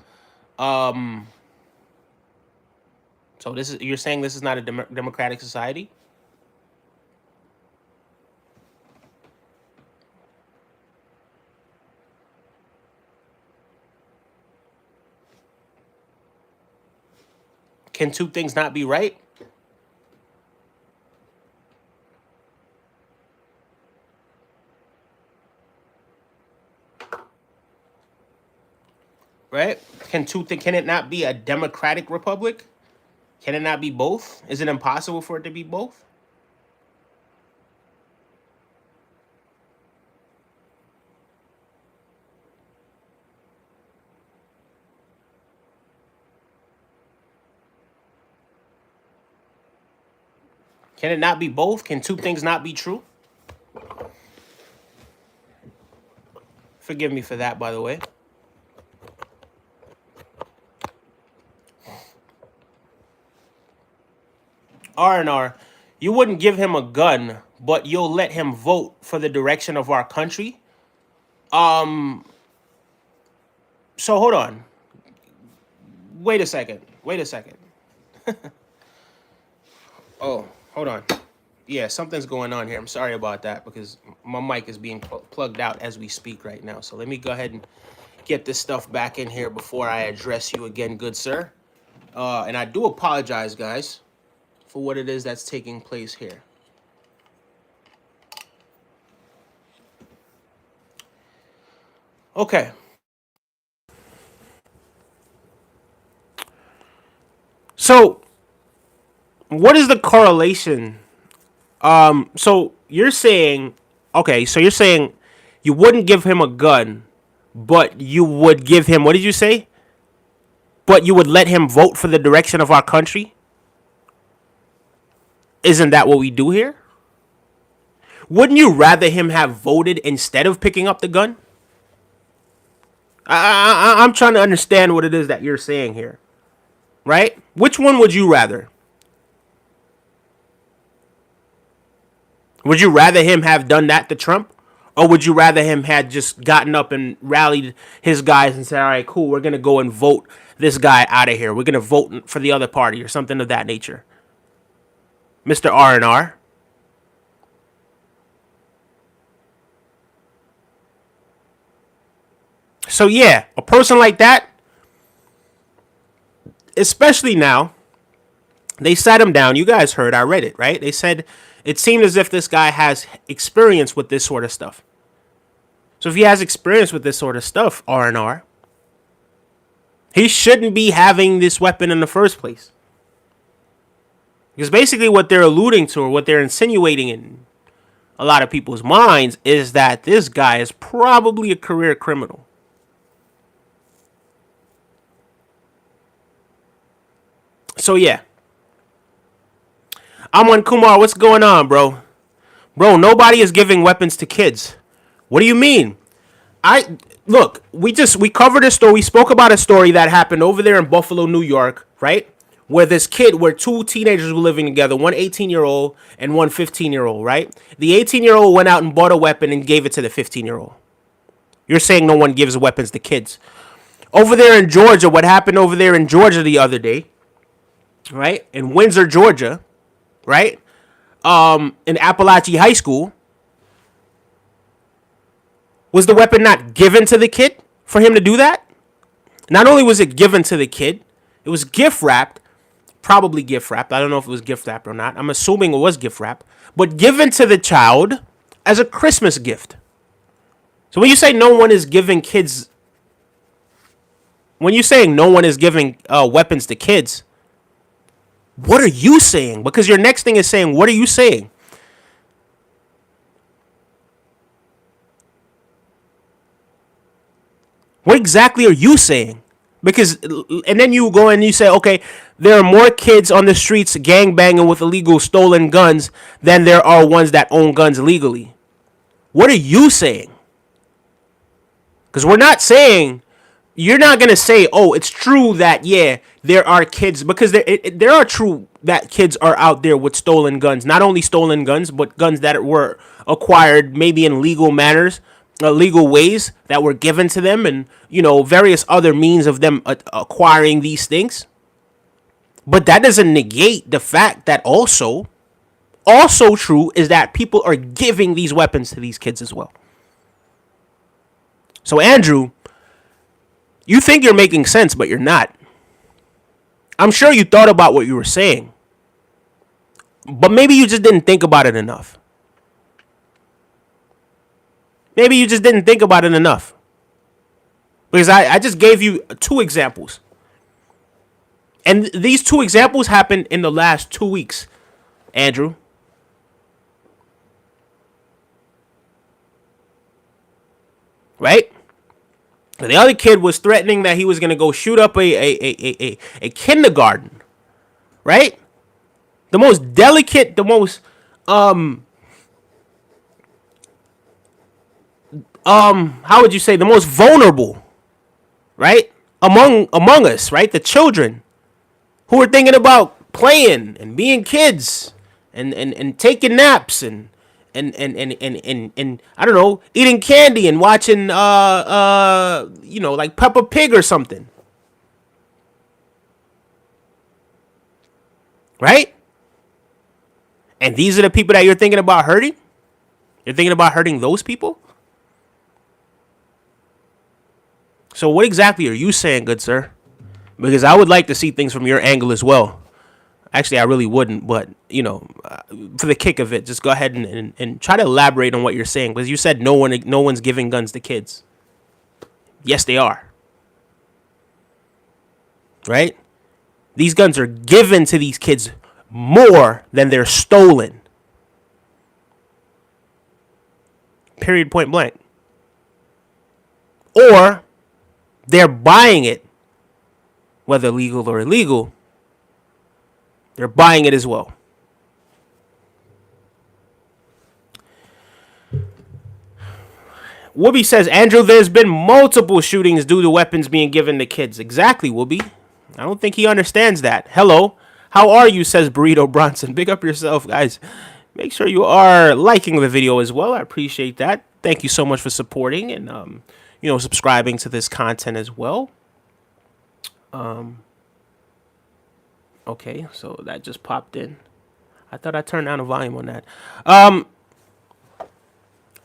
So you're saying this is not a democratic society? Can two things not be right? Right? Can it not be a democratic republic? Can it not be both? Is it impossible for it to be both? Can it not be both? Can two things not be true? Forgive me for that, by the way. R&R, you wouldn't give him a gun, but you'll let him vote for the direction of our country? So hold on. Wait a second. Oh, hold on. Yeah, something's going on here. I'm sorry about that because my mic is being plugged out as we speak right now. So let me go ahead and get this stuff back in here before I address you again, good sir. And I do apologize, guys, for what it is that's taking place here. Okay. So, what is the correlation? So you're saying, okay, so you're saying you wouldn't give him a gun, but you would give him, what did you say? But you would let him vote for the direction of our country? Isn't that what we do here? Wouldn't you rather him have voted instead of picking up the gun? I'm trying to understand what it is that you're saying here, right? Which one would you rather? Would you rather him have done that to Trump? Or would you rather him had just gotten up and rallied his guys and said, all right, cool, we're going to go and vote this guy out of here. We're going to vote for the other party or something of that nature. Mr. R&R. So yeah, a person like that, especially now, they sat him down. You guys heard, I read it, right? They said it seemed as if this guy has experience with this sort of stuff. So if he has experience with this sort of stuff, R&R, he shouldn't be having this weapon in the first place. Because basically what they're alluding to, or what they're insinuating in a lot of people's minds, is that this guy is probably a career criminal. So yeah. Aman Kumar, what's going on, bro? Bro, nobody is giving weapons to kids. What do you mean? Look, we covered a story. We spoke about a story that happened over there in Buffalo, New York, right? Where two teenagers were living together, one 18-year-old and one 15-year-old, right? The 18-year-old went out and bought a weapon and gave it to the 15-year-old. You're saying no one gives weapons to kids. Over there in Georgia, what happened over there in Georgia the other day, right? In Windsor, Georgia, right? In Appalachia High School, was the weapon not given to the kid for him to do that? Not only was it given to the kid, it was gift wrapped, probably gift wrapped. I don't know if it was gift wrapped or not. I'm assuming it was gift wrapped, but given to the child as a Christmas gift. So when you say no one is giving kids, when you're saying no one is giving weapons to kids, what are you saying? Because your next thing is saying, what are you saying? What exactly are you saying? Because, and then you go and you say, okay, there are more kids on the streets gangbanging with illegal stolen guns than there are ones that own guns legally. What are you saying? Because we're not saying, you're not going to say, oh, it's true that, yeah, there are kids, because there are true that kids are out there with stolen guns. Not only stolen guns, but guns that were acquired maybe in legal manners, legal ways that were given to them, and, you know, various other means of them acquiring these things. But that doesn't negate the fact that also true is that people are giving these weapons to these kids as well. So, Andrew, you think you're making sense, but you're not. I'm sure you thought about what you were saying, but maybe you just didn't think about it enough. Maybe you just didn't think about it enough. Because I just gave you 2 examples. And these 2 examples happened in the last 2 weeks, Andrew. Right? The other kid was threatening that he was going to go shoot up a kindergarten. Right? The most delicate, the most how would you say, the most vulnerable, right? Among us, right? The children who are thinking about playing and being kids and taking naps and I don't know, eating candy and watching you know, like Peppa Pig or something. Right? And these are the people that you're thinking about hurting? You're thinking about hurting those people? So what exactly are you saying, good sir? Because I would like to see things from your angle as well. Actually, I really wouldn't, but, you know, for the kick of it, just go ahead and try to elaborate on what you're saying. Because you said no one's giving guns to kids. Yes, they are. Right? These guns are given to these kids more than they're stolen. Period, point blank. Or they're buying it, whether legal or illegal. They're buying it as well. Whoopi says, Andrew, there's been multiple shootings due to weapons being given to kids. Exactly, Whoopi. I don't think he understands that. Hello. How are you, says Burrito Bronson. Big up yourself, guys. Make sure you are liking the video as well. I appreciate that. Thank you so much for supporting and, you know, subscribing to this content as well. Okay, so that just popped in. I thought I turned down the volume on that.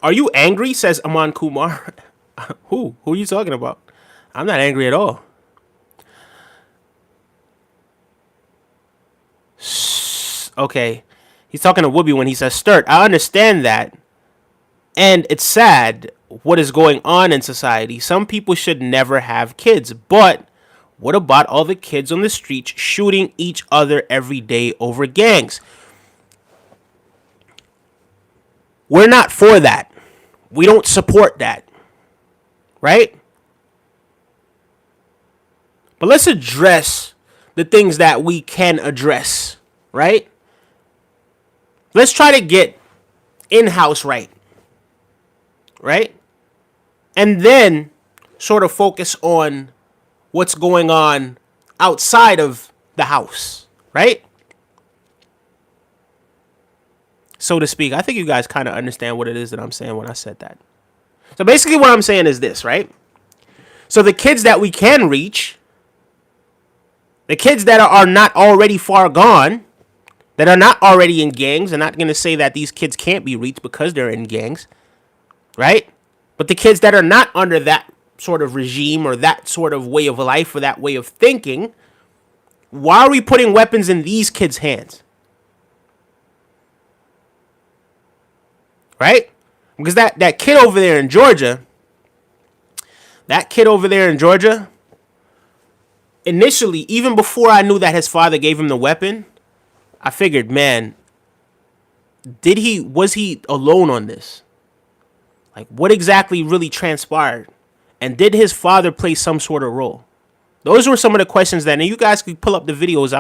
Are you angry, says Aman Kumar. Who are you talking about? I'm not angry at all. Okay, he's talking to Whoopi when he says, Sturt, I understand that. And it's sad what is going on in society. Some people should never have kids, but What about all the kids on the streets shooting each other every day over gangs? We're not for that. We don't support that. Right? But let's address the things that we can address. Right? Let's try to get in-house right. Right? And then sort of focus on what's going on outside of the house, right? So to speak. I think you guys kind of understand what it is that I'm saying when I said that. So basically what I'm saying is this, right? So the kids that we can reach, the kids that are not already far gone, that are not already in gangs, I'm not going to say that these kids can't be reached because they're in gangs, right? But the kids that are not under that sort of regime or that sort of way of life or that way of thinking, why are we putting weapons in these kids' hands? Right? Because that kid over there in Georgia, initially, even before I knew that his father gave him the weapon, I figured, man, was he alone on this? Like, what exactly really transpired? And did his father play some sort of role? Those were some of the questions that, and you guys could pull up the videos.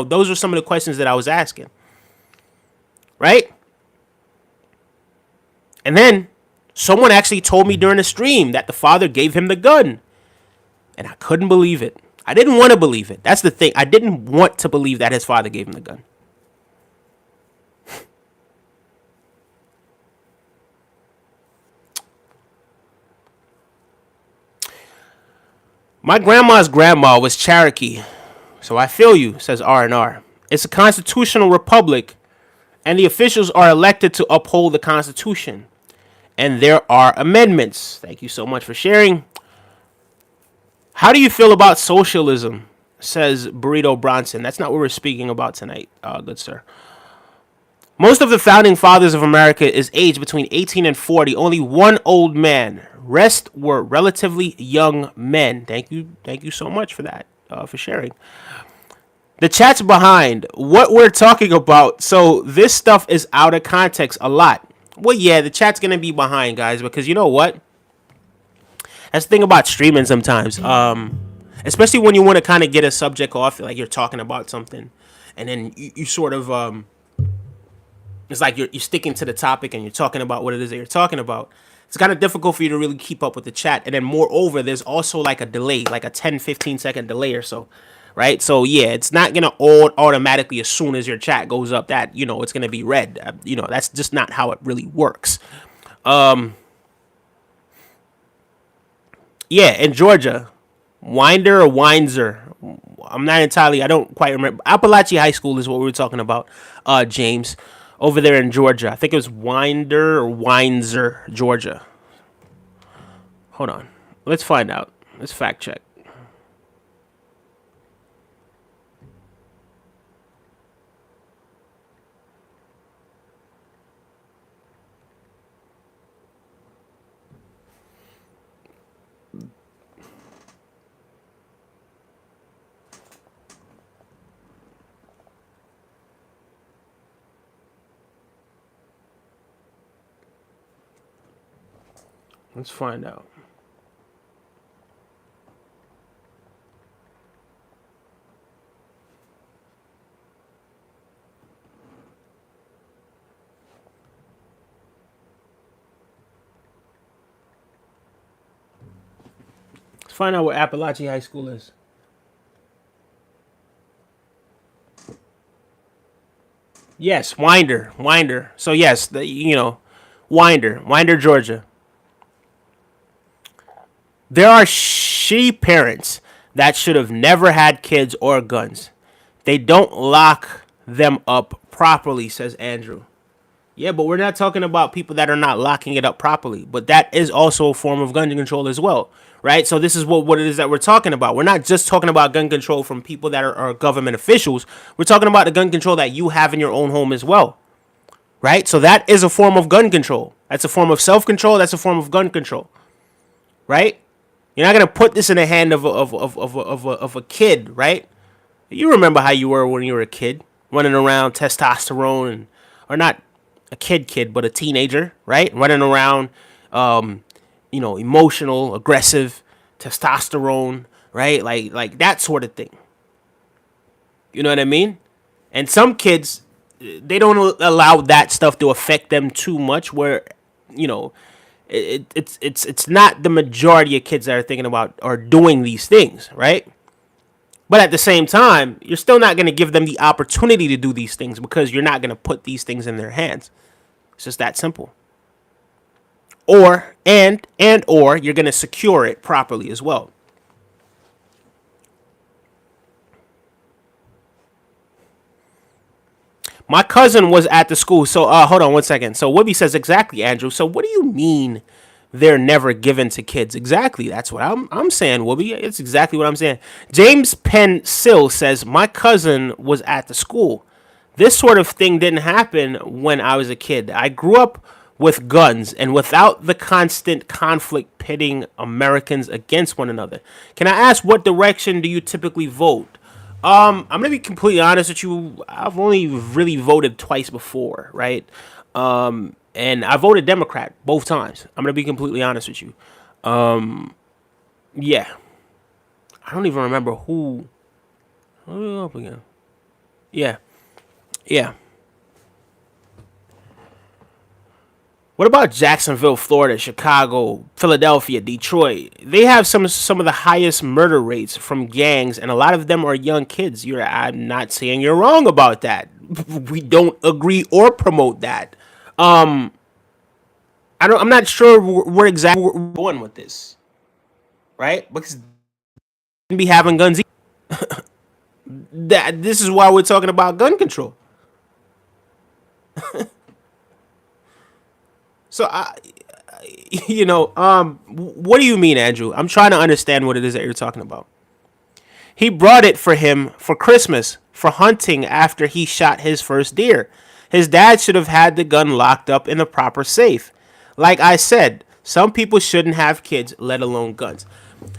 Those were some of the questions that I was asking. Right? And then someone actually told me during the stream that the father gave him the gun. And I couldn't believe it. I didn't want to believe it. That's the thing. I didn't want to believe that his father gave him the gun. My grandma's grandma was Cherokee, so I feel you, says R&R. It's a constitutional republic, and the officials are elected to uphold the Constitution. And there are amendments. Thank you so much for sharing. How do you feel about socialism, says Burrito Bronson. That's not what we're speaking about tonight, good sir. Most of the founding fathers of America is aged between 18 and 40. Only one old man. Rest were relatively young men. Thank you so much for that, for sharing. The chat's behind what we're talking about, so this stuff is out of context a lot. Well, yeah, the chat's gonna be behind, guys, because you know what? That's the thing about streaming sometimes. Especially when you want to kind of get a subject off, like you're talking about something, and then you sort of it's like you're sticking to the topic and you're talking about what it is that you're talking about. It's kind of difficult for you to really keep up with the chat. And then moreover, there's also like a delay, like a 10-15 second delay or so, right? So yeah, it's not going to automatically, as soon as your chat goes up, that, it's going to be read. That's just not how it really works. Yeah, in Georgia, Winder or Windsor, I don't quite remember. Appalachia High School is what we were talking about, James. Over there in Georgia. I think it was Winder or Windsor, Georgia. Hold on. Let's find out. Let's fact check. Let's find out. Let's find out what Appalachia High School is. Yes, Winder. So yes, Winder, Georgia. There are shitty parents that should have never had kids or guns. They don't lock them up properly, says Andrew. Yeah, but we're not talking about people that are not locking it up properly. But that is also a form of gun control as well, right? So this is what it is that we're talking about. We're not just talking about gun control from people that are government officials. We're talking about the gun control that you have in your own home as well, right? So that is a form of gun control. That's a form of self-control. That's a form of gun control, right? You're not gonna put this in the hand of a kid, right? You remember how you were when you were a kid, running around, testosterone, and or not a kid, but a teenager, right? Running around, um, emotional, aggressive, testosterone, right? Like that sort of thing. You know what I mean? And some kids, they don't allow that stuff to affect them too much. Where, you know, it's not the majority of kids that are thinking about or doing these things, right? But at the same time, you're still not going to give them the opportunity to do these things because you're not going to put these things in their hands. It's just that simple. Or you're going to secure it properly as well. My cousin was at the school. So hold on one second. So Wibby says exactly, Andrew. So what do you mean they're never given to kids? Exactly. That's what I'm saying, Wibby. It's exactly what I'm saying. James Penn Sill says my cousin was at the school. This sort of thing didn't happen when I was a kid. I grew up with guns and without the constant conflict pitting Americans against one another. Can I ask what direction do you typically vote? I'm gonna be completely honest with you. I've only really voted twice before, right? And I voted Democrat both times. I'm gonna be completely honest with you. Yeah, I don't even remember who up again. Yeah, yeah. What about Jacksonville, Florida, Chicago, Philadelphia, Detroit? They have some of the highest murder rates from gangs, and a lot of them are young kids. I'm not saying you're wrong about that. We don't agree or promote that. I'm not sure where exactly we're going with this, right? Because they be having guns. That this is why we're talking about gun control. So what do you mean, Andrew? I'm trying to understand what it is that you're talking about. He brought it for him for Christmas for hunting after he shot his first deer. His dad should have had the gun locked up in a proper safe. Like I said, some people shouldn't have kids, let alone guns.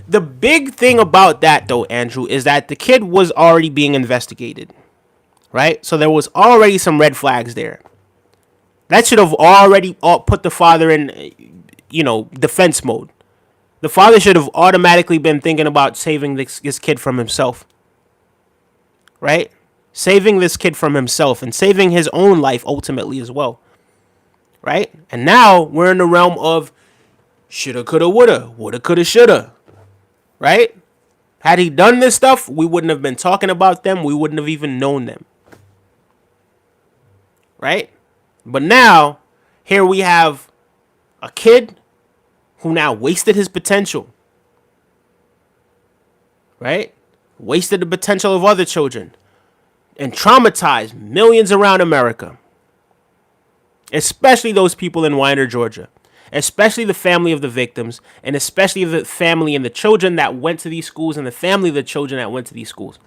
The big thing about that, though, Andrew, is that the kid was already being investigated, right? So there was already some red flags there. That should have already put the father in, defense mode. The father should have automatically been thinking about saving this kid from himself, right? Saving this kid from himself and saving his own life ultimately as well, right? And now we're in the realm of shoulda, coulda, woulda, coulda, shoulda, right? Had he done this stuff, we wouldn't have been talking about them. We wouldn't have even known them, right? But now, here we have a kid who now wasted his potential, right? Wasted the potential of other children and traumatized millions around America, especially those people in Winder, Georgia, especially the family of the victims, and especially the family and the children that went to these schools and the family of the children that went to these schools,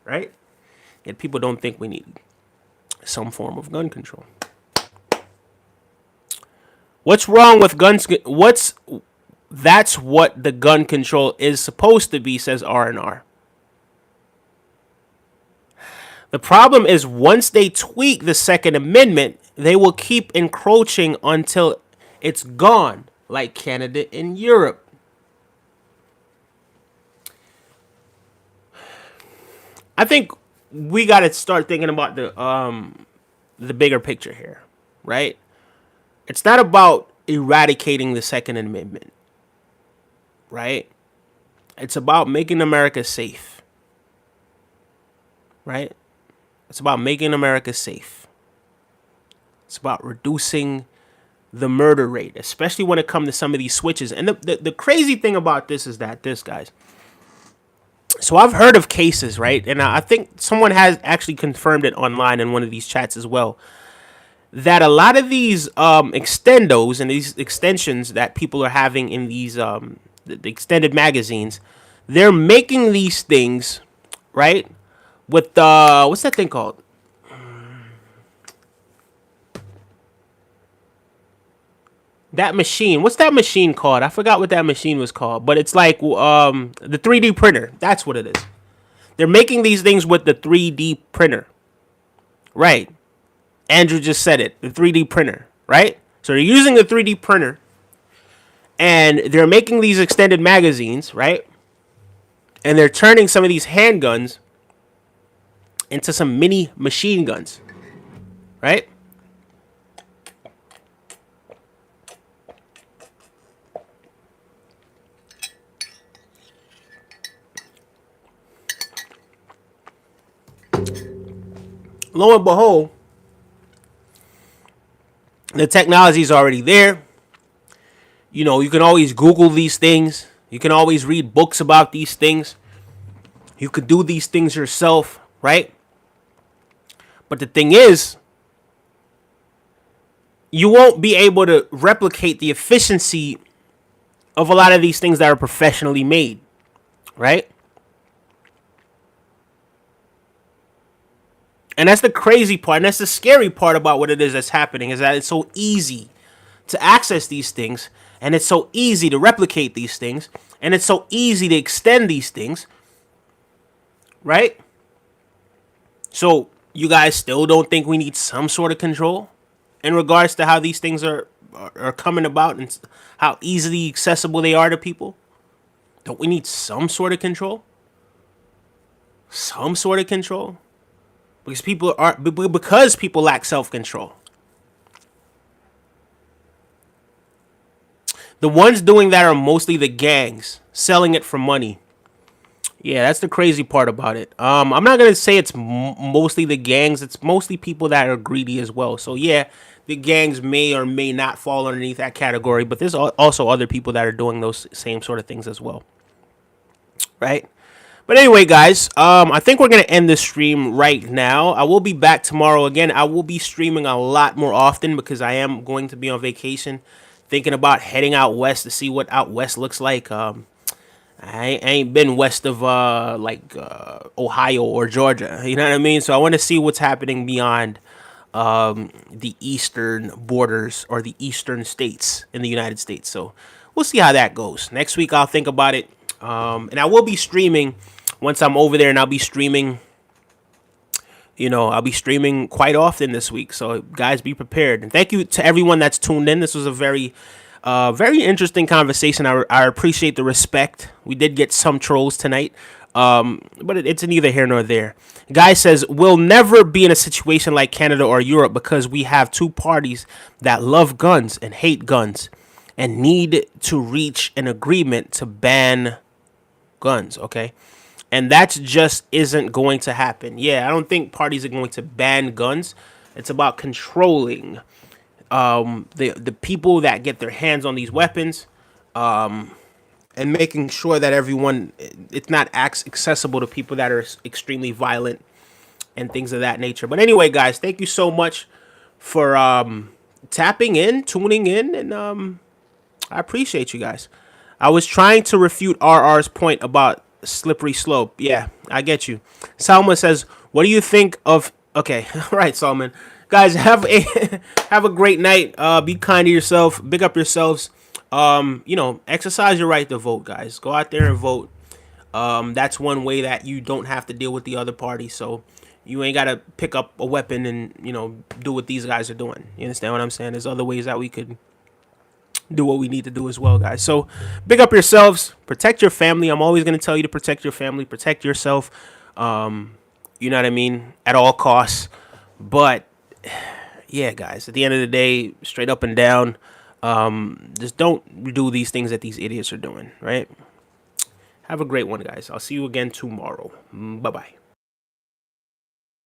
right? Yet people don't think we need some form of gun control. What's wrong with guns? That's what the gun control is supposed to be, says R&R. The problem is once they tweak the Second Amendment, they will keep encroaching until it's gone, like Canada and Europe. I think we got to start thinking about the bigger picture here, right? It's not about eradicating the Second Amendment, right? It's about making America safe, right? It's about making America safe. It's about reducing the murder rate, especially when it comes to some of these switches. And the crazy thing about this is that guys. So I've heard of cases, right? And I think someone has actually confirmed it online in one of these chats as well, that a lot of these extendos and these extensions that people are having in these the extended magazines, they're making these things, right? With what's that thing called? that machine. What's that machine called? I forgot what that machine was called, but it's like the 3D printer. That's what it is. They're making these things with the 3D printer. Right. Andrew just said it. The 3D printer, right? So they're using the 3D printer and they're making these extended magazines, right? And they're turning some of these handguns into some mini machine guns, right? Lo and behold, the technology is already there. You know, you can always Google these things. You can always read books about these things. You could do these things yourself, right? But the thing is, you won't be able to replicate the efficiency of a lot of these things that are professionally made, right? And that's the crazy part, and that's the scary part about what it is that's happening, is that it's so easy to access these things, and it's so easy to replicate these things, and it's so easy to extend these things, right? So you guys still don't think we need some sort of control in regards to how these things are coming about and how easily accessible they are to people? Don't we need some sort of control? Some sort of control? Because people lack self-control. The ones doing that are mostly the gangs selling it for money. Yeah, that's the crazy part about it. I'm not gonna say it's mostly the gangs. It's mostly people that are greedy as well. So yeah, the gangs may or may not fall underneath that category, but there's also other people that are doing those same sort of things as well, right? But anyway, guys, I think we're gonna end the stream right now. I will be back tomorrow again. I will be streaming a lot more often because I am going to be on vacation, thinking about heading out west to see what out west looks like. I ain't been west of Ohio or Georgia. You know what I mean? So I want to see what's happening beyond the eastern borders or the eastern states in the United States. So we'll see how that goes. Next week I'll think about it. And I will be streaming once I'm over there, and I'll be streaming. I'll be streaming quite often this week. So guys, be prepared. And thank you to everyone that's tuned in. This was a very interesting conversation. I appreciate the respect. We did get some trolls tonight, but it's neither here nor there. Guy says, we'll never be in a situation like Canada or Europe because we have two parties that love guns and hate guns and need to reach an agreement to ban guns, okay? And that just isn't going to happen. Yeah, I don't think parties are going to ban guns. It's about controlling the people that get their hands on these weapons, and making sure that it's not accessible to people that are extremely violent and things of that nature. But anyway, guys, thank you so much for tapping in, tuning in, and I appreciate you guys. I was trying to refute RR's point about slippery slope. Yeah, I get you. Salma says, what do you think of... Okay, all right, Salman. Guys, have a great night. Be kind to yourself. Big up yourselves. Exercise your right to vote, guys. Go out there and vote. That's one way that you don't have to deal with the other party. So you ain't got to pick up a weapon and, do what these guys are doing. You understand what I'm saying? There's other ways that we could do what we need to do as well, guys. So big up yourselves. Protect your family. I'm always going to tell you to protect your family. Protect yourself. You know what I mean? At all costs. But yeah, guys, at the end of the day, straight up and down, just don't do these things that these idiots are doing, right? Have a great one, guys. I'll see you again tomorrow. Bye-bye.